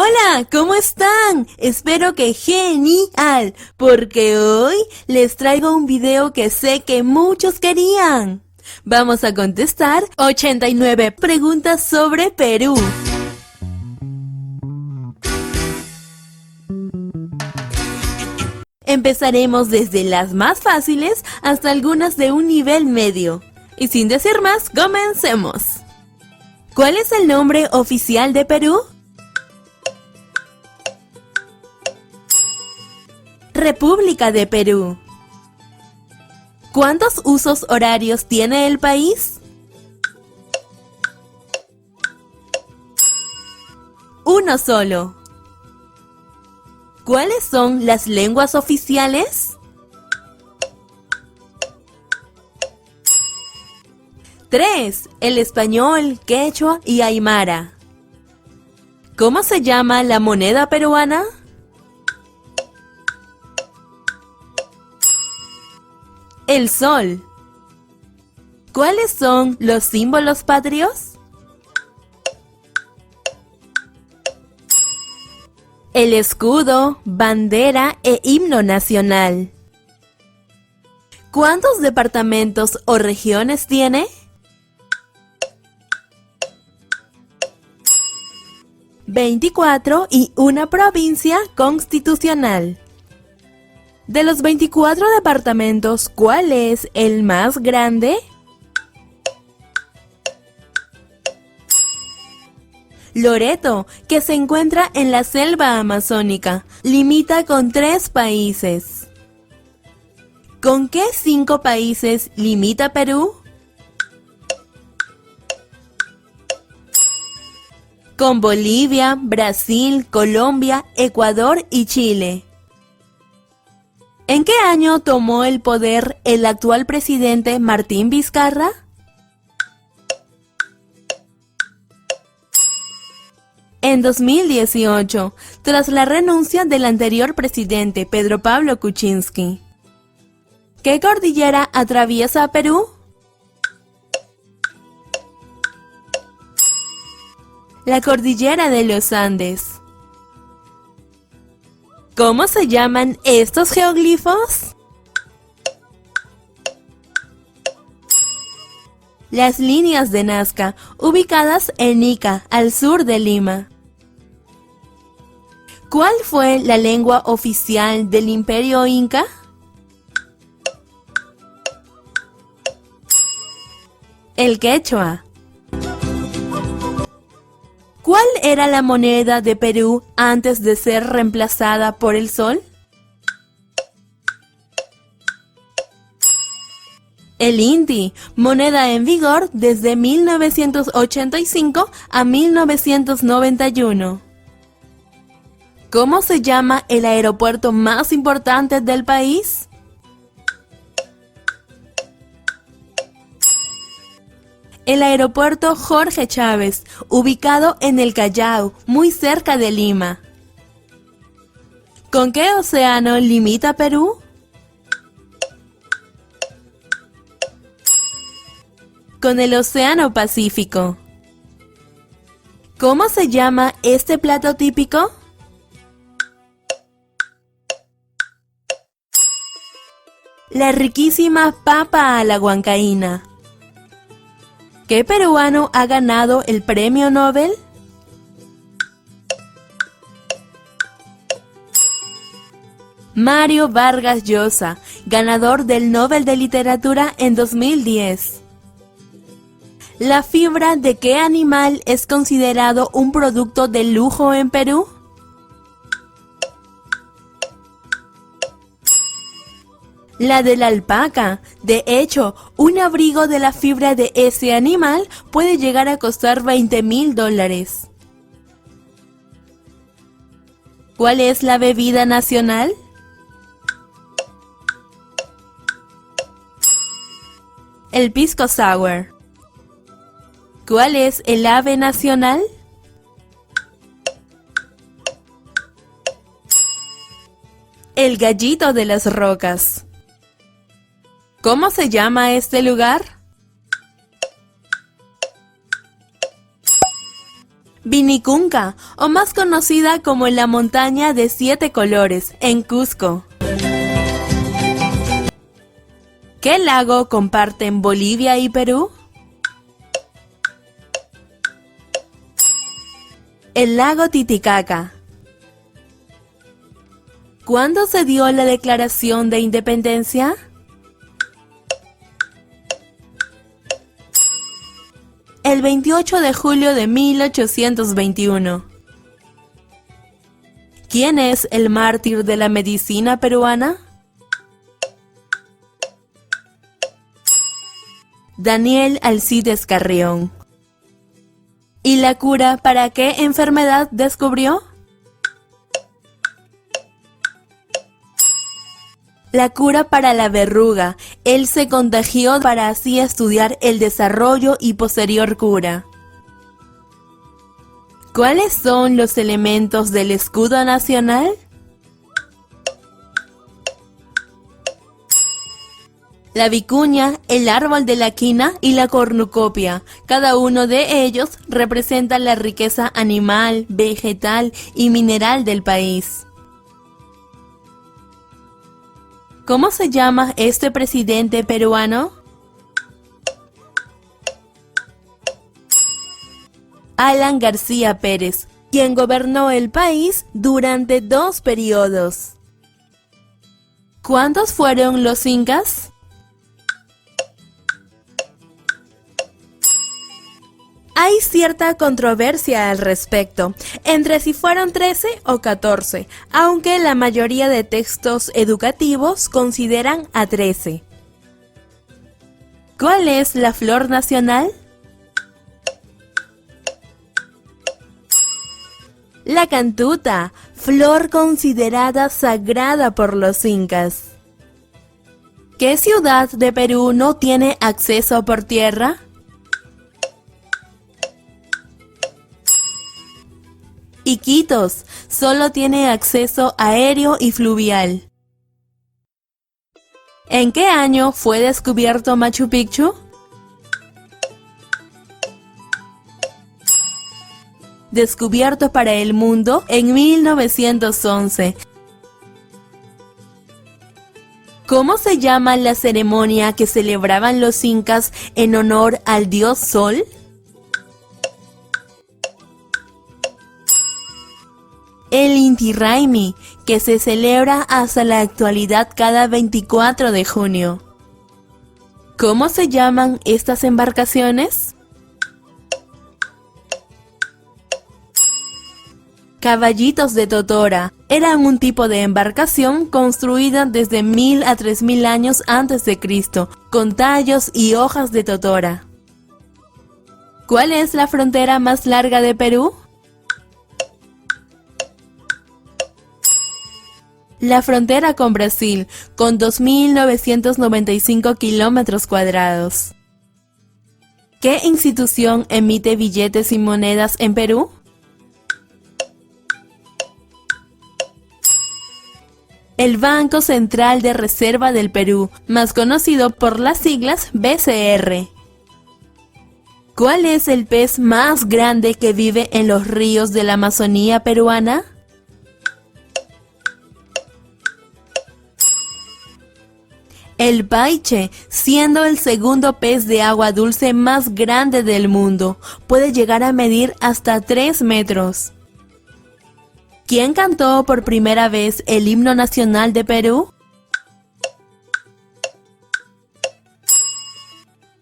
Hola, ¿cómo están? Espero que genial, porque hoy les traigo un video que sé que muchos querían. Vamos a contestar 89 preguntas sobre Perú. Empezaremos desde las más fáciles hasta algunas de un nivel medio. Y sin decir más, comencemos. ¿Cuál es el nombre oficial de Perú? República de Perú. ¿Cuántos usos horarios tiene el país? Uno solo. ¿Cuáles son las lenguas oficiales? 3. El español, quechua y aymara. ¿Cómo se llama la moneda peruana? El sol. ¿Cuáles son los símbolos patrios? El escudo, bandera e himno nacional. ¿Cuántos departamentos o regiones tiene? 24 y una provincia constitucional. De los 24 departamentos, ¿cuál es el más grande? Loreto, que se encuentra en la selva amazónica, limita con 3 países. ¿Con qué 5 países limita Perú? Con Bolivia, Brasil, Colombia, Ecuador y Chile. ¿En qué año tomó el poder el actual presidente Martín Vizcarra? En 2018, tras la renuncia del anterior presidente Pedro Pablo Kuczynski. ¿Qué cordillera atraviesa a Perú? La cordillera de los Andes. ¿Cómo se llaman estos geoglifos? Las líneas de Nazca, ubicadas en Ica, al sur de Lima. ¿Cuál fue la lengua oficial del Imperio Inca? El quechua. ¿Cuál era la moneda de Perú antes de ser reemplazada por el sol? El Inti, moneda en vigor desde 1985 a 1991. ¿Cómo se llama el aeropuerto más importante del país? El aeropuerto Jorge Chávez, ubicado en el Callao, muy cerca de Lima. ¿Con qué océano limita Perú? Con el Océano Pacífico. ¿Cómo se llama este plato típico? La riquísima papa a la huancaína. ¿Qué peruano ha ganado el premio Nobel? Mario Vargas Llosa, ganador del Nobel de Literatura en 2010. ¿La fibra de qué animal es considerado un producto de lujo en Perú? La de la alpaca. De hecho, un abrigo de la fibra de ese animal puede llegar a costar $20,000. ¿Cuál es la bebida nacional? El pisco sour. ¿Cuál es el ave nacional? El gallito de las rocas. ¿Cómo se llama este lugar? Vinicunca, o más conocida como la montaña de 7 colores, en Cusco. ¿Qué lago comparten Bolivia y Perú? El lago Titicaca. ¿Cuándo se dio la Declaración de Independencia? El 28 de julio de 1821. ¿Quién es el mártir de la medicina peruana? Daniel Alcides Carrión. ¿Y la cura para qué enfermedad descubrió? La cura para la verruga. Él se contagió para así estudiar el desarrollo y posterior cura. ¿Cuáles son los elementos del escudo nacional? La vicuña, el árbol de la quina y la cornucopia. Cada uno de ellos representa la riqueza animal, vegetal y mineral del país. ¿Cómo se llama este presidente peruano? Alan García Pérez, quien gobernó el país durante 2 periodos. ¿Cuántos fueron los incas? Hay cierta controversia al respecto, entre si fueron 13 o 14, aunque la mayoría de textos educativos consideran a 13. ¿Cuál es la flor nacional? La cantuta, flor considerada sagrada por los incas. ¿Qué ciudad de Perú no tiene acceso por tierra? Iquitos, solo tiene acceso aéreo y fluvial. ¿En qué año fue descubierto Machu Picchu? Descubierto para el mundo en 1911. ¿Cómo se llama la ceremonia que celebraban los incas en honor al dios Sol? El Inti Raymi, que se celebra hasta la actualidad cada 24 de junio. ¿Cómo se llaman estas embarcaciones? Caballitos de totora. Eran un tipo de embarcación construida desde 1000 a 3000 años antes de Cristo, con tallos y hojas de totora. ¿Cuál es la frontera más larga de Perú? La frontera con Brasil, con 2.995 kilómetros cuadrados. ¿Qué institución emite billetes y monedas en Perú? El Banco Central de Reserva del Perú, más conocido por las siglas BCR. ¿Cuál es el pez más grande que vive en los ríos de la Amazonía peruana? El paiche, siendo el segundo pez de agua dulce más grande del mundo, puede llegar a medir hasta 3 metros. ¿Quién cantó por primera vez el himno nacional de Perú?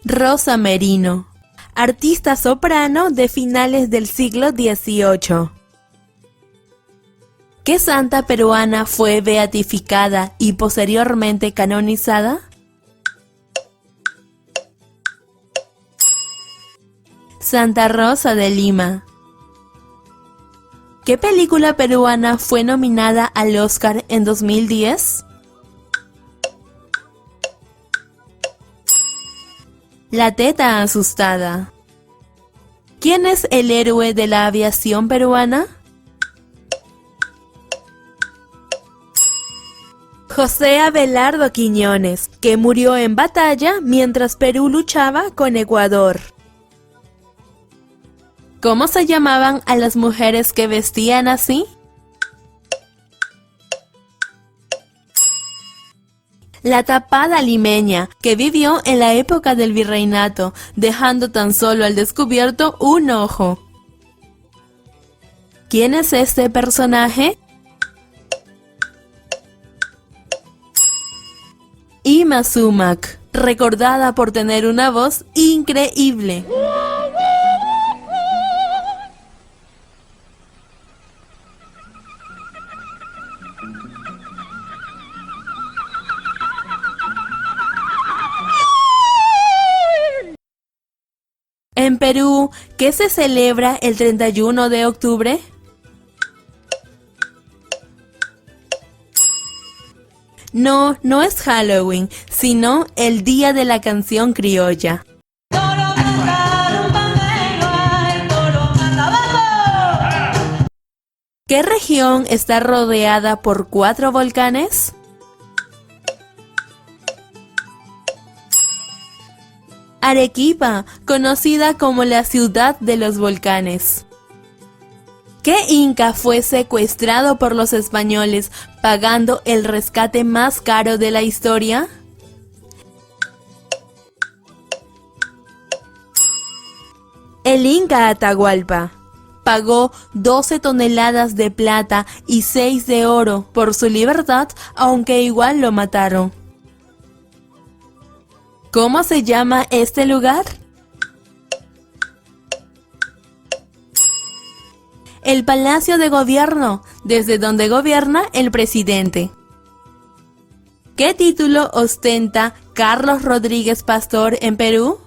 Rosa Merino, artista soprano de finales del siglo XVIII. ¿Qué santa peruana fue beatificada y posteriormente canonizada? Santa Rosa de Lima. ¿Qué película peruana fue nominada al Oscar en 2010? La teta asustada. ¿Quién es el héroe de la aviación peruana? José Abelardo Quiñones, que murió en batalla mientras Perú luchaba con Ecuador. ¿Cómo se llamaban a las mujeres que vestían así? La tapada limeña, que vivió en la época del virreinato, dejando tan solo al descubierto un ojo. ¿Quién es este personaje? Ima Sumac, recordada por tener una voz increíble. En Perú, ¿qué se celebra el 31 de octubre? No, no es Halloween, sino el Día de la Canción Criolla. ¿Qué región está rodeada por 4 volcanes? Arequipa, conocida como la ciudad de los volcanes. ¿Qué inca fue secuestrado por los españoles, pagando el rescate más caro de la historia? El inca Atahualpa pagó 12 toneladas de plata y 6 de oro por su libertad, aunque igual lo mataron. ¿Cómo se llama este lugar? El Palacio de Gobierno, desde donde gobierna el presidente. ¿Qué título ostenta Carlos Rodríguez Pastor en Perú?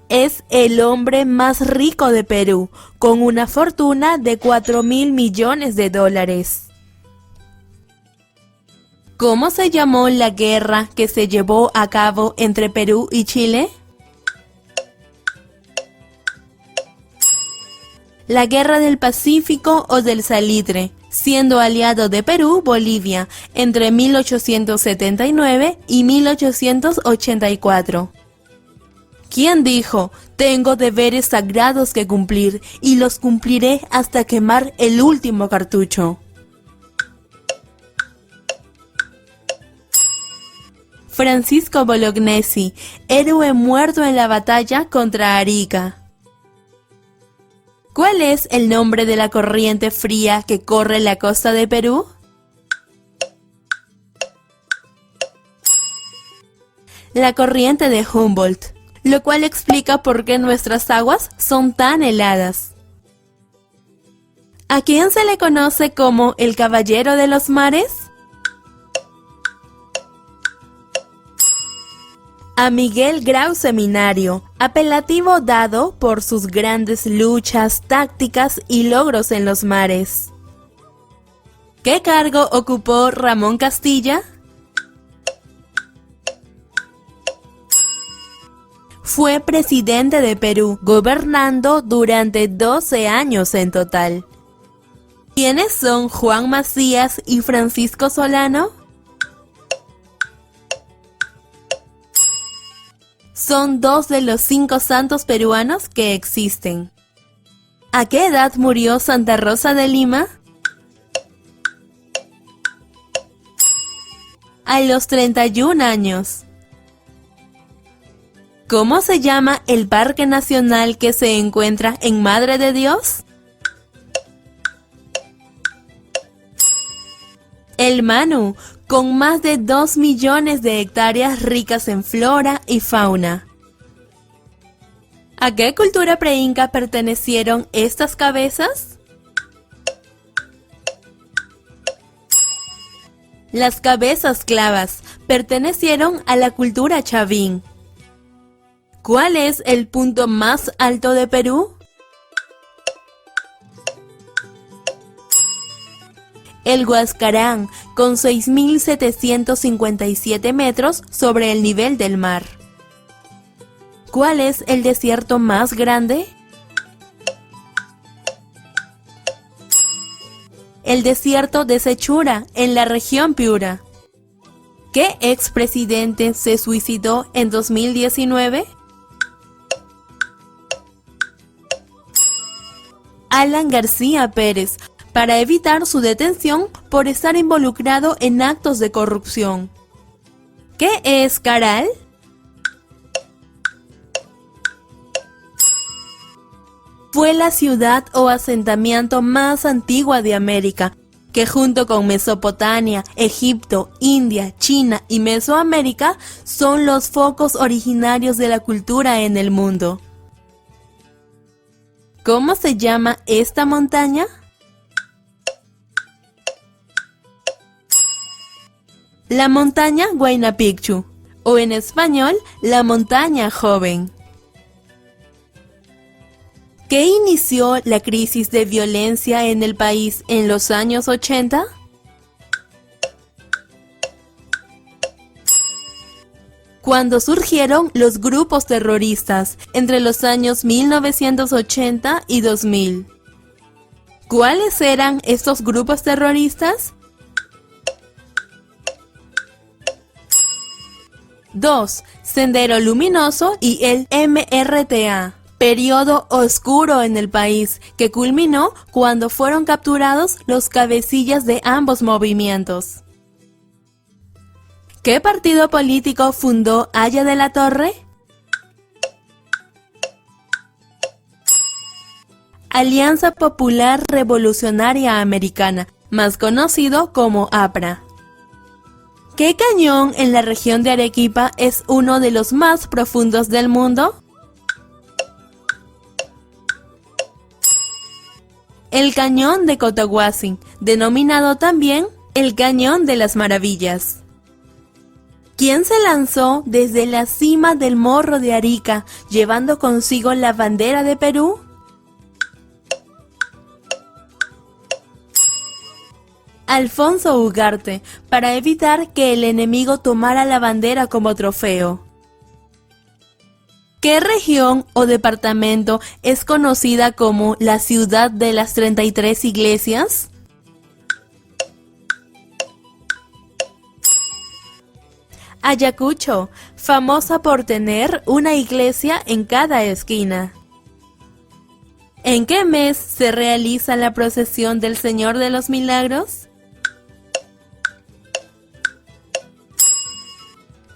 Es el hombre más rico de Perú, con una fortuna de 4.000 millones de dólares. ¿Cómo se llamó la guerra que se llevó a cabo entre Perú y Chile? La Guerra del Pacífico o del Salitre, siendo aliado de Perú, Bolivia, entre 1879 y 1884. ¿Quién dijo: tengo deberes sagrados que cumplir y los cumpliré hasta quemar el último cartucho? Francisco Bolognesi, héroe muerto en la batalla contra Arica. ¿Cuál es el nombre de la corriente fría que corre la costa de Perú? La corriente de Humboldt, lo cual explica por qué nuestras aguas son tan heladas. ¿A quién se le conoce como el Caballero de los Mares? A Miguel Grau Seminario, apelativo dado por sus grandes luchas, tácticas y logros en los mares. ¿Qué cargo ocupó Ramón Castilla? Fue presidente de Perú, gobernando durante 12 años en total. ¿Quiénes son Juan Macías y Francisco Solano? Son 2 de los 5 santos peruanos que existen. ¿A qué edad murió Santa Rosa de Lima? A los 31 años. ¿Cómo se llama el parque nacional que se encuentra en Madre de Dios? El Manu, con más de 2 millones de hectáreas ricas en flora y fauna. ¿A qué cultura preinca pertenecieron estas cabezas? Las cabezas clavas pertenecieron a la cultura chavín. ¿Cuál es el punto más alto de Perú? El Huascarán, con 6.757 metros sobre el nivel del mar. ¿Cuál es el desierto más grande? El desierto de Sechura, en la región Piura. ¿Qué expresidente se suicidó en 2019? Alan García Pérez, para evitar su detención por estar involucrado en actos de corrupción. ¿Qué es Caral? Fue la ciudad o asentamiento más antigua de América, que junto con Mesopotamia, Egipto, India, China y Mesoamérica son los focos originarios de la cultura en el mundo. ¿Cómo se llama esta montaña? La montaña Huayna Picchu, o en español, la montaña joven. ¿Qué inició la crisis de violencia en el país en los años 80? Cuando surgieron los grupos terroristas entre los años 1980 y 2000. ¿Cuáles eran estos grupos terroristas? 2. Sendero Luminoso y el MRTA. Periodo oscuro en el país, que culminó cuando fueron capturados los cabecillas de ambos movimientos. ¿Qué partido político fundó Haya de la Torre? Alianza Popular Revolucionaria Americana, más conocido como APRA. ¿Qué cañón en la región de Arequipa es uno de los más profundos del mundo? El cañón de Cotahuasi, denominado también el Cañón de las Maravillas. ¿Quién se lanzó desde la cima del Morro de Arica, llevando consigo la bandera de Perú? Alfonso Ugarte, para evitar que el enemigo tomara la bandera como trofeo. ¿Qué región o departamento es conocida como la ciudad de las 33 iglesias? Ayacucho, famosa por tener una iglesia en cada esquina. ¿En qué mes se realiza la procesión del Señor de los Milagros?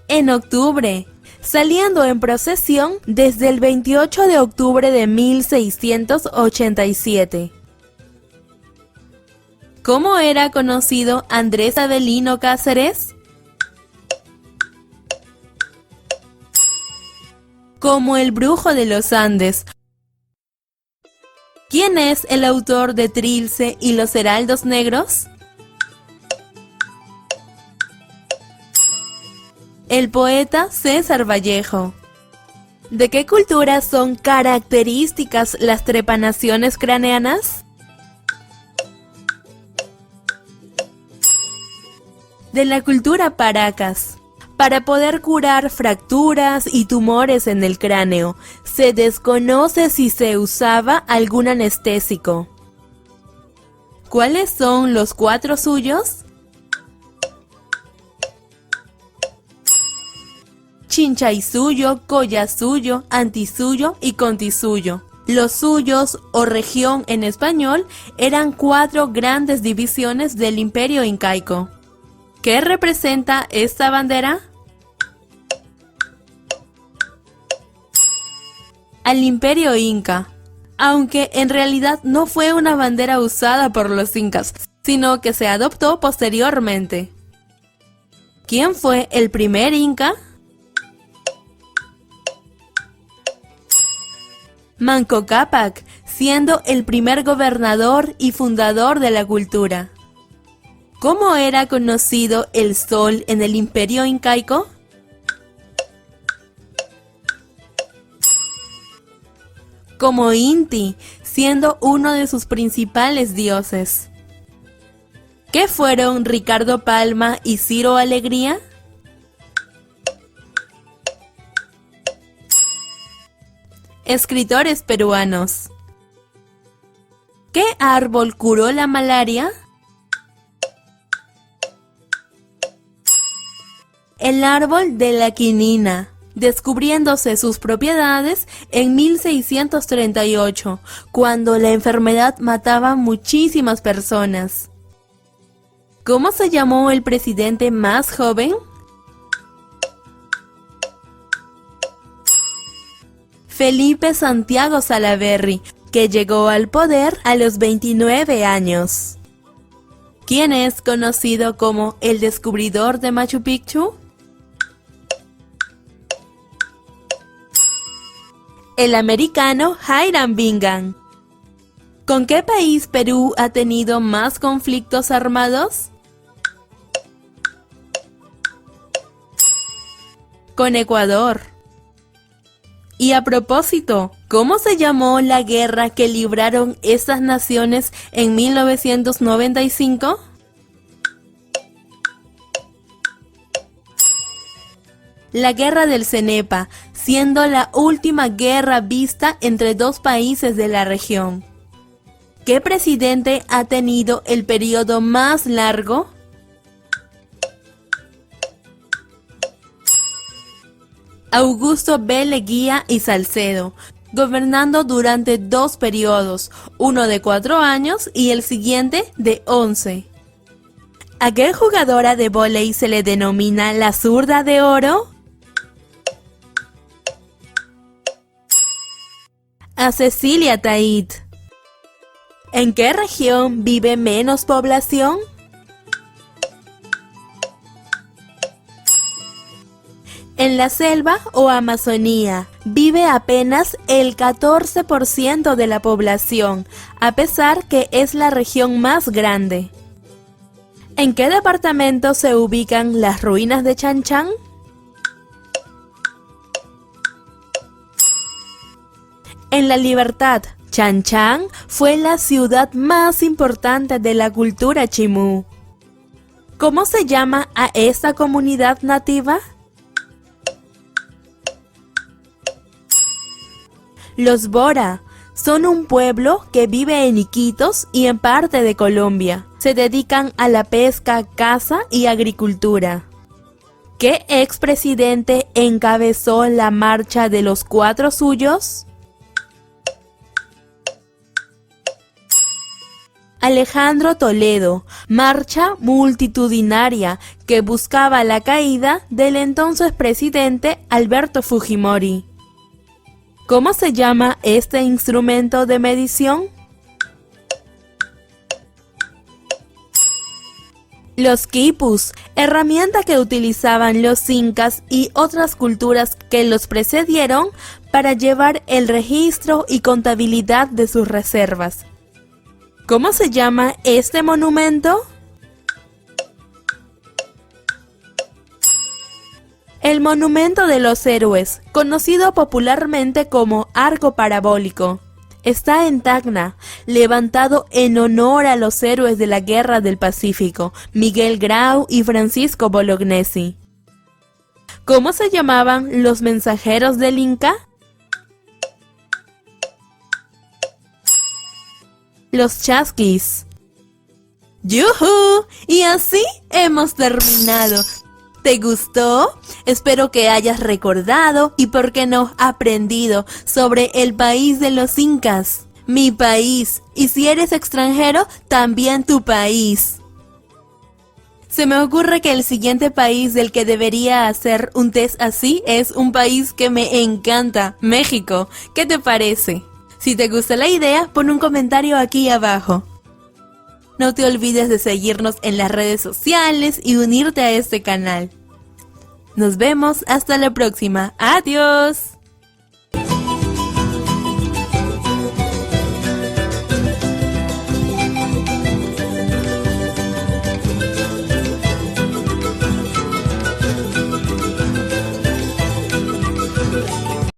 En octubre, saliendo en procesión desde el 28 de octubre de 1687. ¿Cómo era conocido Andrés Avelino Cáceres? Como el Brujo de los Andes. ¿Quién es el autor de Trilce y los Heraldos Negros? El poeta César Vallejo. ¿De qué cultura son características las trepanaciones craneanas? De la cultura Paracas. Para poder curar fracturas y tumores en el cráneo, se desconoce si se usaba algún anestésico. ¿Cuáles son los 4 suyos? Chinchaysuyo, Collasuyo, Antisuyo y Contisuyo. Los suyos, o región en español, eran 4 grandes divisiones del Imperio Incaico. ¿Qué representa esta bandera? Al Imperio Inca, aunque en realidad no fue una bandera usada por los incas, sino que se adoptó posteriormente. ¿Quién fue el primer inca? Manco Cápac, siendo el primer gobernador y fundador de la cultura. ¿Cómo era conocido el sol en el Imperio Incaico? Como Inti, siendo uno de sus principales dioses. ¿Qué fueron Ricardo Palma y Ciro Alegría? Escritores peruanos. ¿Qué árbol curó la malaria? el árbol de la quinina, descubriéndose sus propiedades en 1638, cuando la enfermedad mataba a muchísimas personas. ¿Cómo se llamó el presidente más joven? Felipe Santiago Salaverry, que llegó al poder a los 29 años. ¿Quién es conocido como el descubridor de Machu Picchu? El americano Hiram Bingham. ¿Con qué país Perú ha tenido más conflictos armados? Con Ecuador. Y a propósito, ¿cómo se llamó la guerra que libraron estas naciones en 1995? La Guerra del Cenepa, siendo la última guerra vista entre dos países de la región. ¿Qué presidente ha tenido el periodo más largo? Augusto B. Leguía y Salcedo, gobernando durante 2 periodos, uno de 4 años y el siguiente de 11. ¿A qué jugadora de vóley se le denomina la zurda de oro? A Cecilia Tait. ¿En qué región vive menos población? En la selva o Amazonía vive apenas el 14% de la población, a pesar que es la región más grande. ¿En qué departamento se ubican las ruinas de Chan Chan? En La Libertad. Chan Chan fue la ciudad más importante de la cultura chimú. ¿Cómo se llama a esta comunidad nativa? Los Bora son un pueblo que vive en Iquitos y en parte de Colombia. Se dedican a la pesca, caza y agricultura. ¿Qué expresidente encabezó la marcha de los 4 suyos? Alejandro Toledo, marcha multitudinaria que buscaba la caída del entonces presidente Alberto Fujimori. ¿Cómo se llama este instrumento de medición? Los quipus, herramienta que utilizaban los incas y otras culturas que los precedieron para llevar el registro y contabilidad de sus reservas. ¿Cómo se llama este monumento? El Monumento de los Héroes, conocido popularmente como Arco Parabólico, está en Tacna, levantado en honor a los héroes de la Guerra del Pacífico, Miguel Grau y Francisco Bolognesi. ¿Cómo se llamaban los mensajeros del Inca? Los chasquis. ¡Yujú! Y así hemos terminado. ¿Te gustó? Espero que hayas recordado y, por qué no, aprendido sobre el país de los incas. Mi país. Y si eres extranjero, también tu país. Se me ocurre que el siguiente país del que debería hacer un test así es un país que me encanta, México. ¿Qué te parece? Si te gusta la idea, pon un comentario aquí abajo. No te olvides de seguirnos en las redes sociales y unirte a este canal. Nos vemos hasta la próxima. ¡Adiós!